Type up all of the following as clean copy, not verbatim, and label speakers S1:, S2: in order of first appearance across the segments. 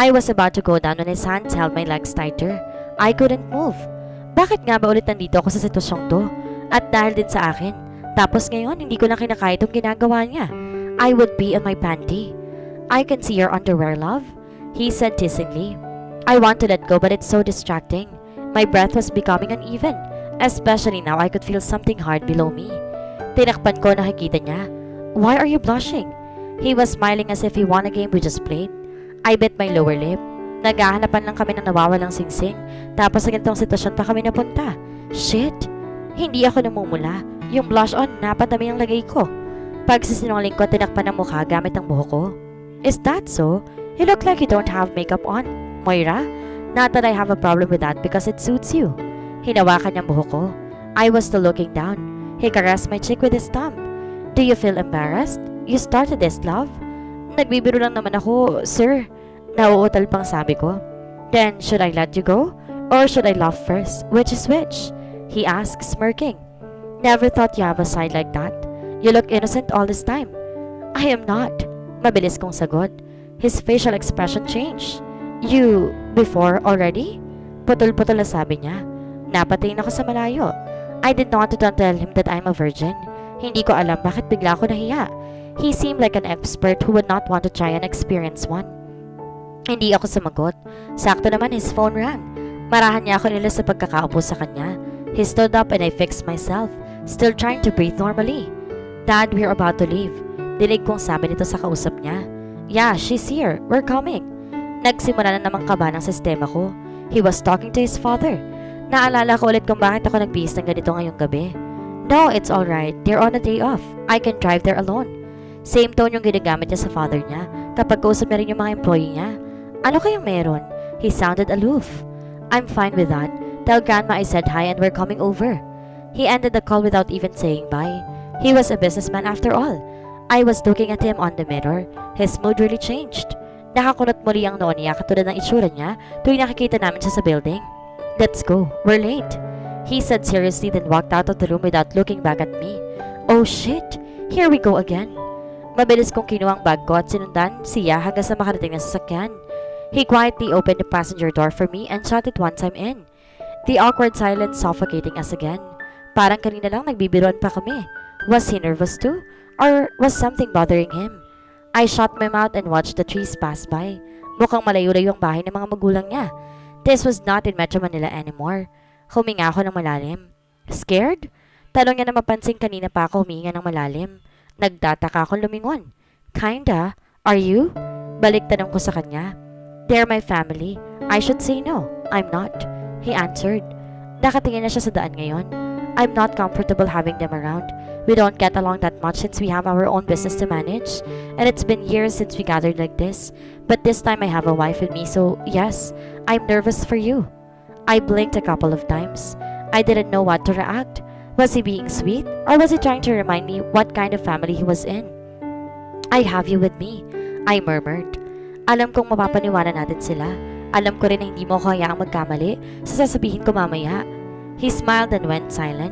S1: I was about to go down when his hands held my legs tighter. I couldn't move. Bakit nga ba ulit nandito ako sa sitwasyong to? At dahil din sa akin. Tapos ngayon, hindi ko na kinakaya itong ginagawa niya. I would pee on my panty. I can see your underwear, love, he said teasingly. I want to let go, but it's so distracting. My breath was becoming uneven, especially now I could feel something hard below me. Tinakpan ko, nakikita niya. Why are you blushing? He was smiling as if he won a game we just played. I bit my lower lip. Naghahanapan lang kami ng nawawalang singsing, tapos sa ganitong sitwasyon pa kami napunta. Shit! Hindi ako namumula. Yung blush on, napatami ang lagay ko. Pagsisinungaling ko, tinakpan ang mukha gamit ang buhok ko. Is that so? You look like you don't have makeup on, Moira. Not that I have a problem with that because it suits you. Hinawakan niyang buhok ko. I was still looking down. He caressed my cheek with his thumb. Do you feel embarrassed? You started this, love? Nagbibiro lang naman ako, sir. Nauutal pang sabi ko. Then, should I let you go? Or should I laugh first? Which is which? He asked, smirking. Never thought you have a side like that. You look innocent all this time. I am not. Mabilis kong sagot. His facial expression changed. You, before already? Putol-putol na sabi niya. Napatingin ako sa malayo. I did not want to tell him that I'm a virgin. Hindi ko alam bakit bigla ako nahiya. He seemed like an expert who would not want to try and experience one. Hindi ako sumagot. Sakto naman his phone rang. Marahan niya ako nila sa pagkakaupo sa kanya. He stood up and I fixed myself, still trying to breathe normally. Dad, we're about to leave. Dinig kong sabi nito sa kausap niya. Yeah, she's here. We're coming. Nagsimula na namang kaba ng sistema ko. He was talking to his father. Naalala ko ulit kung bakit ako nagbihis ng ganito ngayong gabi. No, it's alright. They're on a day off. I can drive there alone. Same tone yung ginagamit niya sa father niya kapag kausap niya rin yung mga employee niya. Ano kayang meron? He sounded aloof. I'm fine with that. Tell Grandma I said hi and we're coming over. He ended the call without even saying bye. He was a businessman after all. I was looking at him on the mirror. His mood really changed. Nakakunot muli ang noo niya katulad ng itsura niya tuwing nakikita namin siya sa building. Let's go. We're late. He said seriously, then walked out of the room without looking back at me. Oh shit! Here we go again. Mabilis kong kinuha ang bag ko at sinundan siya hanggang sa makarating na sasakyan. He quietly opened the passenger door for me and shut it once I'm in. The awkward silence suffocating us again. Parang kanina lang nagbibiruan pa kami. Was he nervous too? Or was something bothering him? I shut my mouth and watched the trees pass by. Mukhang malayo-layo ang bahay ng mga magulang niya. This was not in Metro Manila anymore. Huminga ako ng malalim. Scared? Tanong niya na mapansin kanina pa ako huminga ng malalim. Nagtataka akong lumingon. Kinda. Are you? Balik tanong ko sa kanya. They're my family. I should say no. I'm not. He answered. Nakatingin na siya sa daan ngayon. I'm not comfortable having them around. We don't get along that much since we have our own business to manage. And it's been years since we gathered like this. But this time I have a wife with me, so yes, I'm nervous for you. I blinked a couple of times. I didn't know what to react. Was he being sweet? Or was he trying to remind me what kind of family he was in? I have you with me, I murmured. Alam kong mapapaniwanan natin sila. Alam ko rin na hindi mo ko hayaang magkamali sa sasabihin ko mamaya. He smiled and went silent.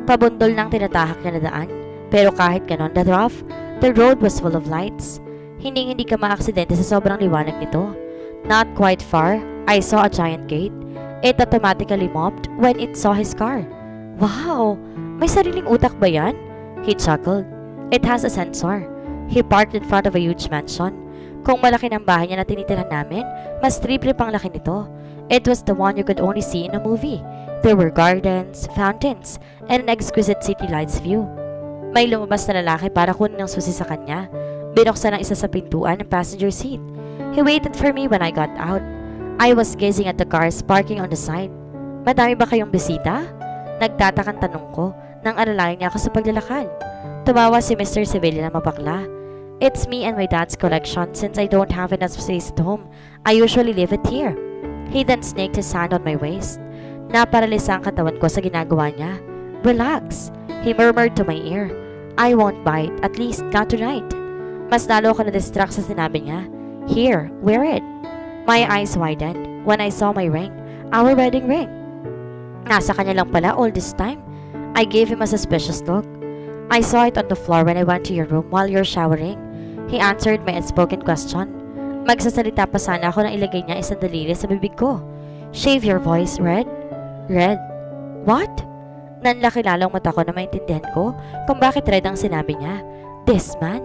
S1: Pabundol ng tinatahak niya na daan. Pero kahit ganon, the road was full of lights. Hindi ka maaksidente sa sobrang liwanag nito. Not quite far, I saw a giant gate. It automatically mopped when it saw his car. Wow! May sariling utak ba yan? He chuckled. It has a sensor. He parked in front of a huge mansion. Kung malaki ng bahay niya na tinitirhan namin, mas triple pang laki nito. It was the one you could only see in a movie. There were gardens, fountains, and an exquisite city lights view. May lumabas na lalaki para kunin ng susi sa kanya. Binuksan ang isa sa pintuan ng passenger seat. He waited for me when I got out. I was gazing at the cars parking on the side. Madami ba kayong bisita? Nagtatakang tanong ko nang alalayan niya ako sa paglalakad. Tumawa si Mr. Sevilla na mapakla. It's me and my dad's collection since I don't have enough space at home. I usually leave it here. He then snaked his hand on my waist. Naparalisa ang katawan ko sa ginagawa niya. Relax, he murmured to my ear. I won't bite, at least not tonight. Mas lalo ako na-distract sa sinabi niya. Here, wear it. My eyes widened when I saw my ring, our wedding ring. Nasa kanya lang pala all this time. I gave him a suspicious look. I saw it on the floor when I went to your room while you're showering. He answered my unspoken question. Magsasalita pa sana ako nang ilagay niya isang daliri sa bibig ko. Shave your voice, Red. Red? What? Nanlaki lalong mata ko na maintindihan ko kung bakit red ang sinabi niya. This man?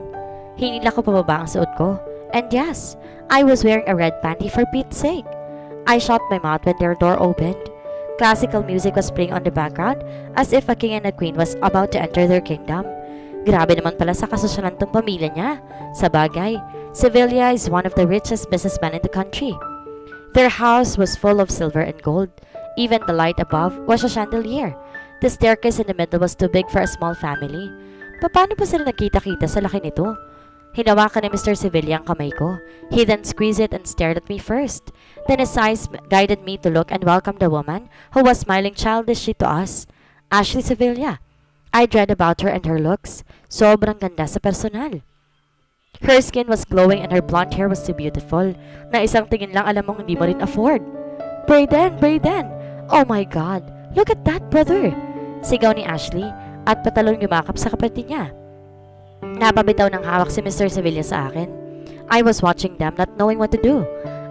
S1: Hinila ko pababa ang suot ko. And yes, I was wearing a red panty for Pete's sake. I shut my mouth when their door opened. Classical music was playing on the background as if a king and a queen was about to enter their kingdom. Grabe naman pala sa kasosyalan tong pamilya niya. Sa bagay, Sevilla is one of the richest businessmen in the country. Their house was full of silver and gold. Even the light above was a chandelier. The staircase in the middle was too big for a small family. Paano pa sila nagkita-kita sa laki nito? Hinawakan ni Mr. Sevilla ang kamay ko. He then squeezed it and stared at me first. Then his eyes guided me to look and welcome the woman who was smiling childishly to us. Ashley Sevilla. I dread about her and her looks. Sobrang ganda sa personal. Her skin was glowing and her blonde hair was so beautiful na isang tingin lang alam mong hindi mo rin afford. Brayden! Brayden! Oh my God! Look at that, brother! Sigaw ni Ashley at patalong yumakap sa kapatid niya. Napabitaw ng hawak si Mr. Sevilla sa akin. I was watching them not knowing what to do.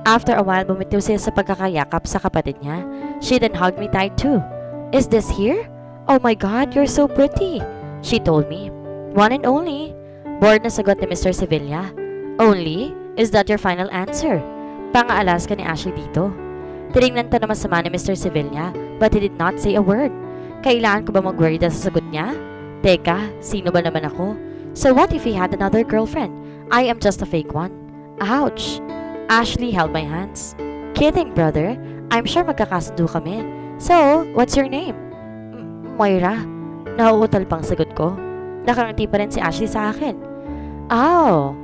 S1: After a while, bumitiw siya sa pagkakayakap sa kapatid niya. She then hugged me tight too. Is this here? Oh my God, you're so pretty! She told me. One and only. Bored na sagot ni Mr. Sevilla. Only? Is that your final answer? Pang-aalas ka ni Ashley dito. Tinignan to na masama ni Mr. Sevilla, but he did not say a word. Kailangan ko ba mag-worry dahil sa sagot niya? Teka, sino ba naman ako? So what if he had another girlfriend? I am just a fake one. Ouch! Ashley held my hands. Kidding, brother. I'm sure magkakasundo kami. So, what's your name? Moira. Nauutal pang sagot ko. Nakangiti pa rin si Ashley sa akin. Oh.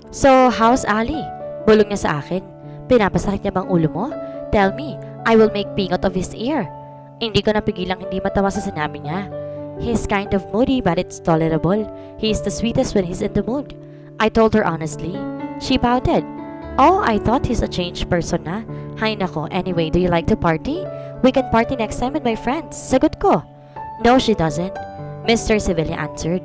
S1: So, how's Ali? Bulong niya sa akin. Pinapasakit niya bang ulo mo? Tell me, I will make pingot of his ear. Hindi ko napigilang hindi matawa sa sinabi niya. He's kind of moody but it's tolerable. He's the sweetest when he's in the mood. I told her honestly. She pouted. Oh, I thought he's a changed person na. Hay nako, anyway, do you like to party? We can party next time with my friends. Sagot ko. No, she doesn't. Mr. Sevilla answered.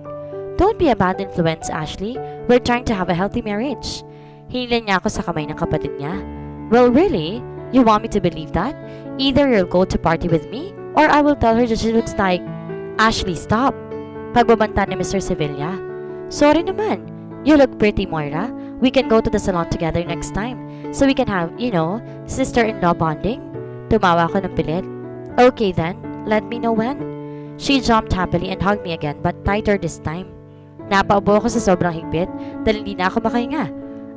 S1: Don't be a bad influence, Ashley. We're trying to have a healthy marriage. Hinila niya ako sa kamay ng kapatid niya. Well, really? You want me to believe that? Either you'll go to party with me, or I will tell her that she looks like... Ashley, stop! Pagbabanta ni Mr. Sevilla. Sorry naman. You look pretty, Moira. We can go to the salon together next time, so we can have, sister-in-law bonding. Tumawa ako ng pilit. Okay then, let me know when. She jumped happily and hugged me again, but tighter this time. Napaubo ako sa sobrang higpit dahil hindi na ako makahinga.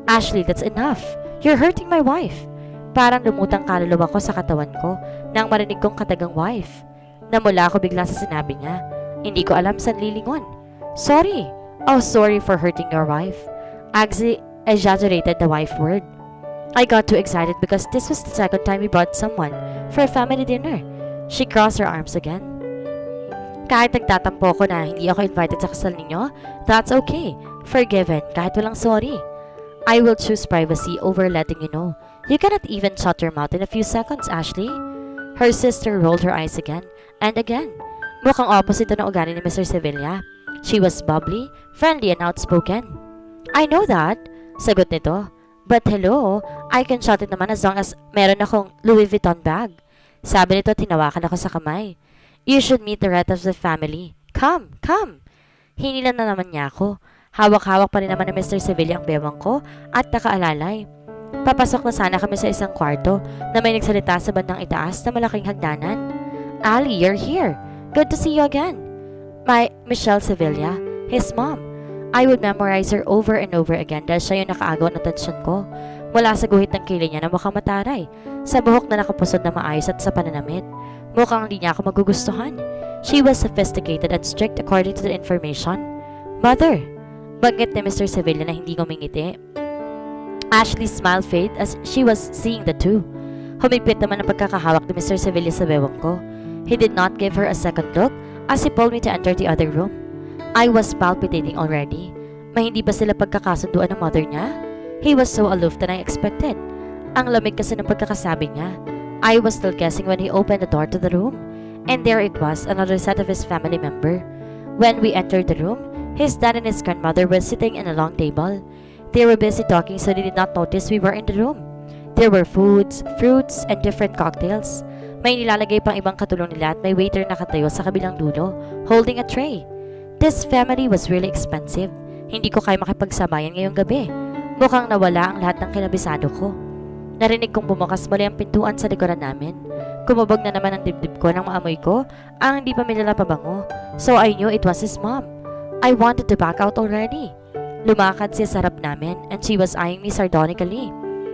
S1: Ashley, that's enough. You're hurting my wife. Parang lumutang kaluluwa ko sa katawan ko nang marinig kong katagang wife. Namula ako bigla sa sinabi niya. Hindi ko alam saan lilingon. Sorry. Oh, sorry for hurting your wife. Exaggerated the wife word. I got too excited because this was the second time we brought someone for a family dinner. She crossed her arms again. Kahit nagtatampo ko na hindi ako invited sa kasal ninyo, that's okay. Forgiven, kahit walang sorry. I will choose privacy over letting you know. You cannot even shut your mouth in a few seconds, Ashley. Her sister rolled her eyes again and again. Mukhang opposite ng ugali ni Mr. Sevilla. She was bubbly, friendly, and outspoken. I know that, sagot nito. But hello, I can shut it naman as long as meron akong Louis Vuitton bag. Sabi nito, tinawakan ako sa kamay. You should meet the rest of the family. Come, come. Hinilan na naman niya ako. Hawak-hawak pa rin naman ni Mr. Sevilla ang bewang ko at nakaalalay. Papasok na sana kami sa isang kwarto na may nagsalita sa bandang itaas na malaking hagdanan. Ali, you're here. Good to see you again. Michelle Sevilla, his mom. I would memorize her over and over again dahil siya yung nakaagaw ng atensyon ko. Mula sa guhit ng kilay niya na mukhang mataray, sa buhok na nakapusod na maayos at sa pananamit. Mukhang hindi niya ako magugustuhan. She was sophisticated and strict according to the information. Mother, bagit ni Mr. Sevilla na hindi ngumingiti. Ashley's smile faded as she was seeing the two. Humigpit naman ang pagkakahawak ni Mr. Sevilla sa bewang ko. He did not give her a second look as he pulled me to enter the other room. I was palpitating already. May hindi ba sila pagkakasunduan ng mother niya? He was so aloof than I expected. Ang lamig kasi ng pagkakasabi niya. I was still guessing when he opened the door to the room. And there it was, another set of his family member. When we entered the room, his dad and his grandmother were sitting in a long table. They were busy talking so they did not notice we were in the room. There were foods, fruits, and different cocktails. May nilalagay pang ibang katulong nila at may waiter na katayo sa kabilang dulo, holding a tray. This family was really expensive. Hindi ko kaya makipagsabayan ngayong gabi. Mukhang nawala ang lahat ng kinabisado ko. Narinig kong bumukas muli ang pintuan sa likuran namin. Kumubog na naman ang dibdib ko nang maamoy ko ang hindi pamilya na pabango. So I knew it was his mom. I wanted to back out already. Lumakad siya sa harap namin and she was eyeing me sardonically.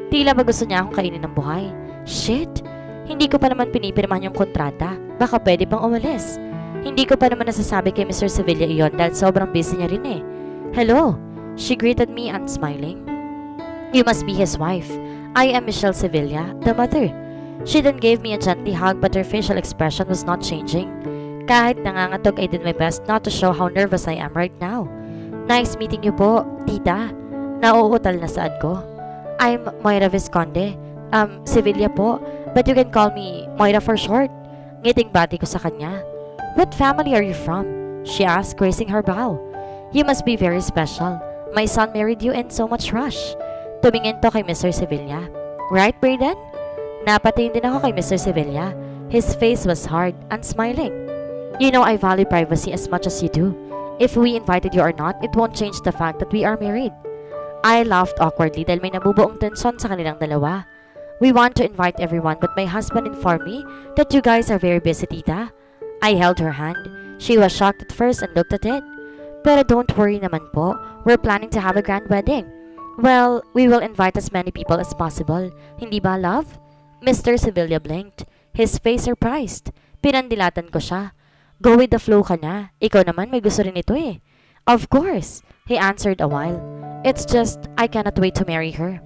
S1: Tila ba gusto niya akong kainin ng buhay. Shit! Hindi ko pa naman pinipirmahan yung kontrata. Baka pwede pang umalis. Hindi ko pa naman nasasabi kay Mr. Sevilla iyon dahil sobrang busy niya rin eh. Hello! She greeted me and smiling. You must be his wife. I am Michelle Sevilla, the mother. She then gave me a gently hug but her facial expression was not changing. Kahit nangangatog, I did my best not to show how nervous I am right now. Nice meeting you po, tita. Nauutal na saan ko. I'm Moira Visconde. Sevilla po, but you can call me Moira for short. Ngiting bati ko sa kanya. What family are you from? She asked, raising her brow. You must be very special. My son married you in so much rush. Tumingin to kay Mr. Sevilla. Right, Brayden? Napatingin din ako kay Mr. Sevilla. His face was hard and smiling. You know I value privacy as much as you do. If we invited you or not, it won't change the fact that we are married. I laughed awkwardly dahil may nabubuong tensyon sa kanilang dalawa. We want to invite everyone but my husband informed me that you guys are very busy, tita. I held her hand. She was shocked at first and looked at it. Pero don't worry naman po. We're planning to have a grand wedding. Well, we will invite as many people as possible. Hindi ba, love? Mr. Sevilla blinked. His face surprised. Pinandilatan ko siya. Go with the flow ka na. Ikaw naman may gusto rin ito eh. Of course, he answered a while. It's just, I cannot wait to marry her.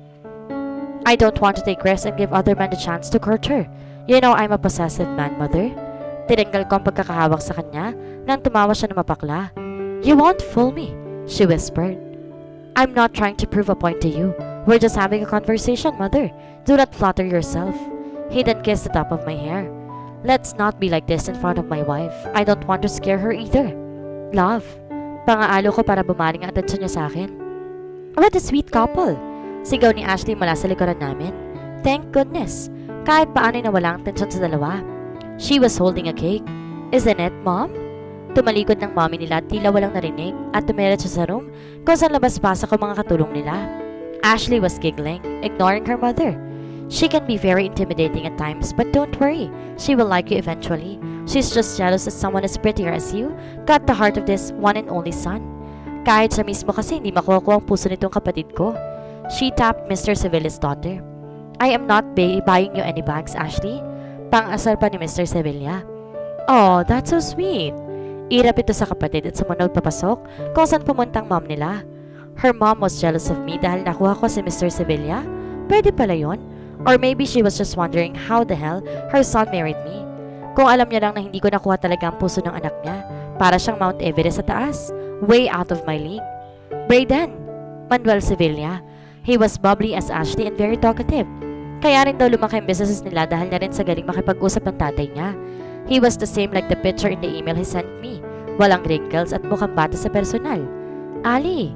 S1: I don't want to take risks and give other men the chance to court her. You know I'm a possessive man, mother. Tinanggal ko ang pagkakahawak sa kanya nang tumawa siya na mapakla. You won't fool me, she whispered. I'm not trying to prove a point to you. We're just having a conversation, mother. Do not flatter yourself. He then kissed the top of my hair. Let's not be like this in front of my wife. I don't want to scare her either. Love, pangaalo ko para bumaling ang atensyon niya sa akin. What a sweet couple! Sigaw ni Ashley mula sa likuran namin. Thank goodness! Kahit paano'y nawala ang tensyon sa dalawa. She was holding a cake. Isn't it, Mom? Tumalikod ng mommy nila at tila walang narinig at tumiretso sa room kung saan labas-pasok ang mga katulong nila. Ashley was giggling, ignoring her mother. She can be very intimidating at times, but don't worry. She will like you eventually. She's just jealous that someone as prettier as you got the heart of this one and only son. Kahit siya mismo kasi hindi makukuha ang puso nitong kapatid ko. She tapped Mr. Sevilla's daughter. I am not buying you any bags, Ashley. Pang-asar pa ni Mr. Sevilla. Oh, that's so sweet. Irap ito sa kapatid at sumunod papasok kung saan pumuntang mom nila. Her mom was jealous of me dahil nakuha ko si Mr. Sevilla. Pwede pala yun. Or maybe she was just wondering how the hell her son married me. Kung alam niya lang na hindi ko nakuha talaga ang puso ng anak niya, para siyang Mount Everest sa taas, way out of my league. Brayden, Manuel Sevilla. He was bubbly as Ashley and very talkative. Kaya rin daw lumaki ang businesses nila dahil na rin sa galing makipag-usap ng tatay niya. He was the same like the picture in the email he sent me. Walang wrinkles at mukhang bata sa personal. Ali,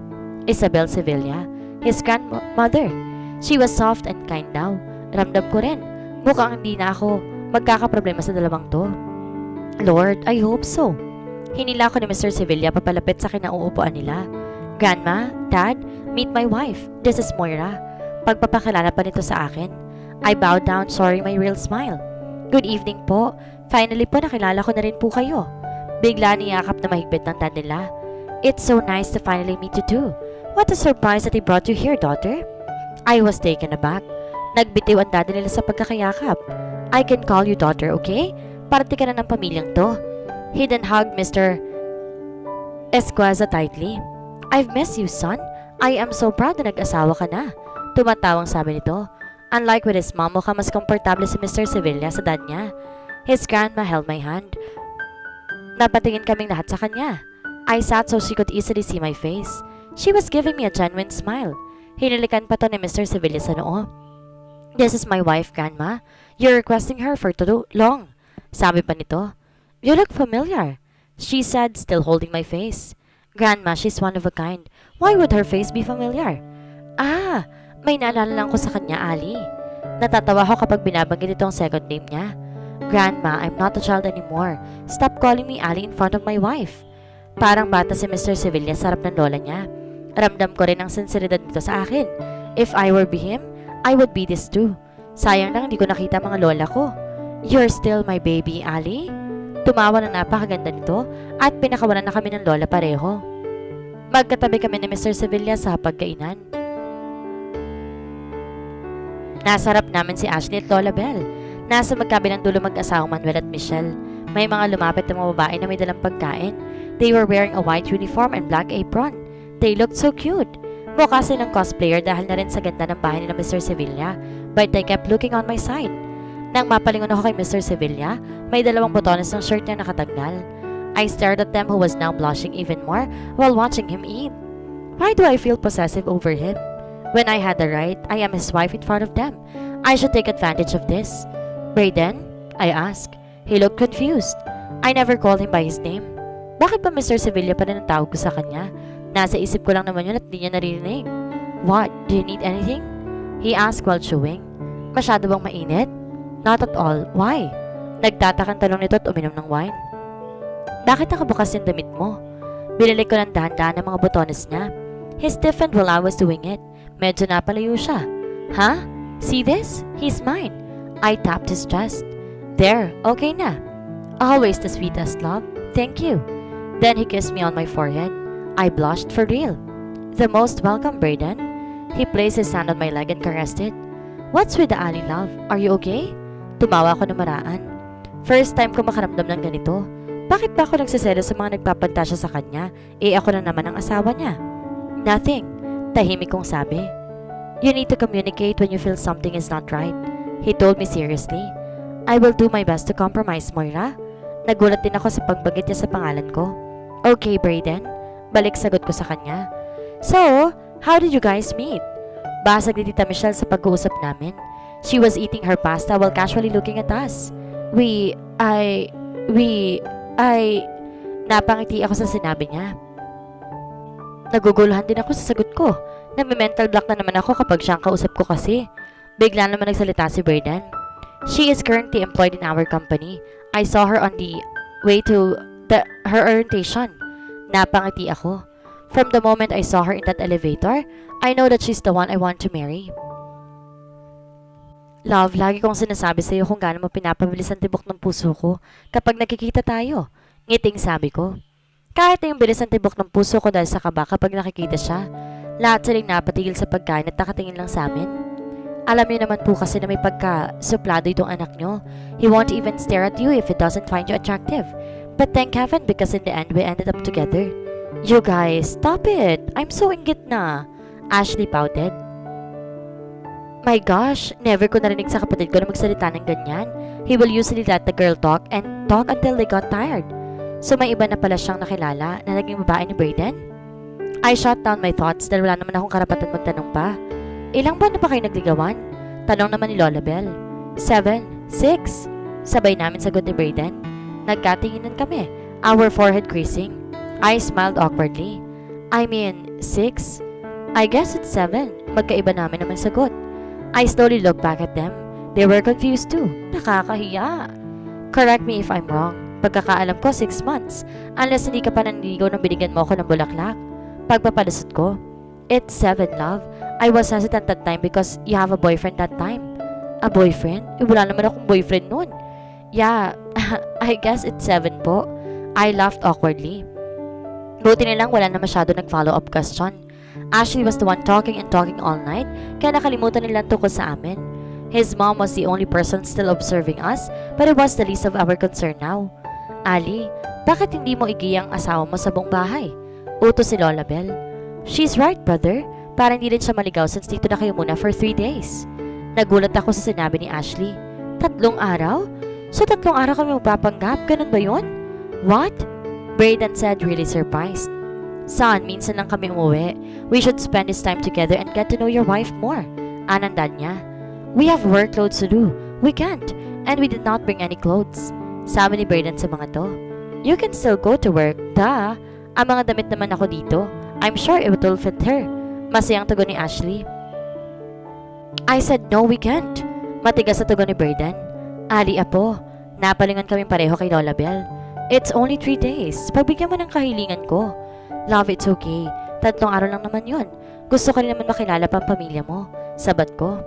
S1: Isabel Sevilla, his grandmother. She was soft and kind daw. Ramdam ko rin. Mukhang hindi na ako magkakaproblema sa dalawang to. Lord, I hope so. Hinila ko ni Mr. Sevilla papalapit sa kinauupuan nila. Grandma, Dad, meet my wife. This is Moira. Pagpapakilala pa nito sa akin. I bowed down, showing my real smile. Good evening po. Finally po nakilala ko na rin po kayo. Bigla niyakap na mahigpit ng dad nila. It's so nice to finally meet you too. What a surprise that he brought you here, daughter. I was taken aback. Nagbitiw ang dad nila sa pagkakayakap. I can call you daughter, okay? Parte ka na ng pamilyang to. He then hugged Mr. Esquaza tightly. I've missed you, son. I am so proud na nag-asawa ka na. Tumatawang sabi nito. Unlike with his mom, mukhang mas komportable si Mr. Sevilla sa dad niya. His grandma held my hand. Napatingin kaming lahat sa kanya. I sat so she could easily see my face. She was giving me a genuine smile. Hinilikan pa to ni Mr. Sevilla sa noo. This is my wife, Grandma. You're requesting her for too long. Sabi pa nito. You look familiar, she said, still holding my face. Grandma, she's one of a kind. Why would her face be familiar? Ah, may naalala lang ko sa kanya, Ali. Natatawa ako kapag binabanggit itong second name niya. Grandma, I'm not a child anymore. Stop calling me Ali in front of my wife. Parang bata si Mr. Sevilla sa harap ng lola niya. Ramdam ko rin ang sinseridad nito sa akin. If I were be him, I would be this too. Sayang lang hindi ko nakita mga lola ko. You're still my baby, Ali? Tumawa na napakaganda nito at pinakawalan na kami ng lola pareho. Magkatabi kami ni Mr. Sevilla sa pagkainan. Nasa harap namin si Ashley at Lola Belle. Nasa magkabilang dulo mag-asawang Manuel at Michelle. May mga lumapit na mga babae na may dalang pagkain. They were wearing a white uniform and black apron. They looked so cute. Mukha silang cosplayer dahil na rin sa ganda ng bahay ni Mr. Sevilla. But they kept looking on my side. Nang mapalingon ako kay Mr. Sevilla, may dalawang botones ng shirt niya nakatanggal. I stared at them who was now blushing even more while watching him eat. Why do I feel possessive over him? When I had the right, I am his wife in front of them. I should take advantage of this. Brayden? I asked. He looked confused. I never called him by his name. Bakit ba Mr. Sevilla pa rin ang tawag ko sa kanya? Nasa isip ko lang naman yun at di niya naririnig. What? Do you need anything? He asked while chewing. Masyado bang mainit? Not at all. Why? Nagtatakang tanong nito at uminom ng wine. Bakit nakabukas yung damit mo? Binalik ko ng dahan-dahan ang mga botones niya. He stiffened while I was doing it. Medyo napalayo siya. Huh? See this? He's mine. I tapped his chest. There, okay na. Always the sweetest, love. Thank you. Then he kissed me on my forehead. I blushed for real. The most welcome, Brayden. He placed his hand on my leg and caressed it. What's with the Ali, love? Are you okay? Tumawa ako ng maraan. First time ko makaramdam ng ganito. Bakit ba ako nagsiselo sa mga nagpapantasya sa kanya? Ako na naman ang asawa niya. Nothing. Tahimik kong sabi. You need to communicate when you feel something is not right. He told me seriously. I will do my best to compromise, Moira. Nagulat din ako sa pagbanggit niya sa pangalan ko. Okay, Brayden. Balik sagot ko sa kanya. So, how did you guys meet? Basag ni Tita Michelle sa pag-uusap namin. She was eating her pasta while casually looking at us. Napangiti ako sa sinabi niya. Naguguluhan din ako sa sagot ko. Nami-mental block na naman ako kapag siyang kausap ko kasi. Bigla naman nagsalita si Brayden. She is currently employed in our company. I saw her on the way to her orientation. Napangiti ako. From the moment I saw her in that elevator, I know that she's the one I want to marry. Love, lagi kong sinasabi sa'yo kung gaano mo pinapabilis ang tibok ng puso ko kapag nakikita tayo. Ngiting sabi ko. Kahit na yung bilis ang tibok ng puso ko dahil sa kaba kapag nakikita siya, lahat silang napatigil sa pagkain at nakatingin lang sa amin. Alam niyo naman po kasi na may pagka-suplado itong anak niyo. He won't even stare at you if he doesn't find you attractive. But thank heaven because in the end we ended up together. You guys, stop it! I'm so inggit na! Ashley pouted. My gosh, never ko narinig sa kapatid ko na magsalita ng ganyan. He will usually let the girl talk and talk until they got tired. So may iba na pala siyang nakilala na naging babae ni Brayden? I shut down my thoughts dahil wala naman akong karapatan magtanong pa. Ilang buwan na ba kayo nagligawan? Tanong naman ni Lola Belle. 7, 6. Sabay namin sagot ni Brayden. Nagkatinginan kami, our forehead creasing. I smiled awkwardly. I mean, 6? I guess it's 7. Magkaiba namin naman sagot. I slowly looked back at them. They were confused too. Nakakahiya. Correct me if I'm wrong. Pagkakaalam ko, 6 months. Unless hindi ka pa nanligaw nang binigyan mo ako ng bulaklak. Pagpapalusot ko, it's 7, love. I was hesitant that time because you have a boyfriend that time. A boyfriend? Wala naman akong boyfriend noon. Yeah, I guess it's 7 po. I laughed awkwardly. Buti nilang wala na masyado nag-follow-up question. Ashley was the one talking and talking all night, kaya nakalimutan nilang tungkol sa amin. His mom was the only person still observing us, but it was the least of our concern now. Ali, bakit hindi mo igiyang asawa mo sa buong bahay? Utos si Lola Belle. She's right, brother. Para hindi rin siya maligaw since dito na kayo muna for 3 days. Nagulat ako sa sinabi ni Ashley. 3 araw? So 3 araw kami magpapanggap? Ganun ba yun? What? Brayden said, really surprised. Son, minsan lang kami umuwi. We should spend this time together and get to know your wife more. Anandan niya. We have workloads to do. We can't. And we did not bring any clothes. Sabi ni Brayden sa mga to. You can still go to work. Duh. Ang mga damit naman ako dito. I'm sure it will fit her. Masayang tugon ni Ashley. I said no, we can't. Matigas sa tugon ni Braden. Ali apo, napalingon kaming pareho kay Lola Bell. It's only 3 days. Pagbigyan mo ng kahilingan ko. Love, it's okay. 3 araw lang naman yun. Gusto ka rin naman makilala pang pamilya mo. Sabat ko.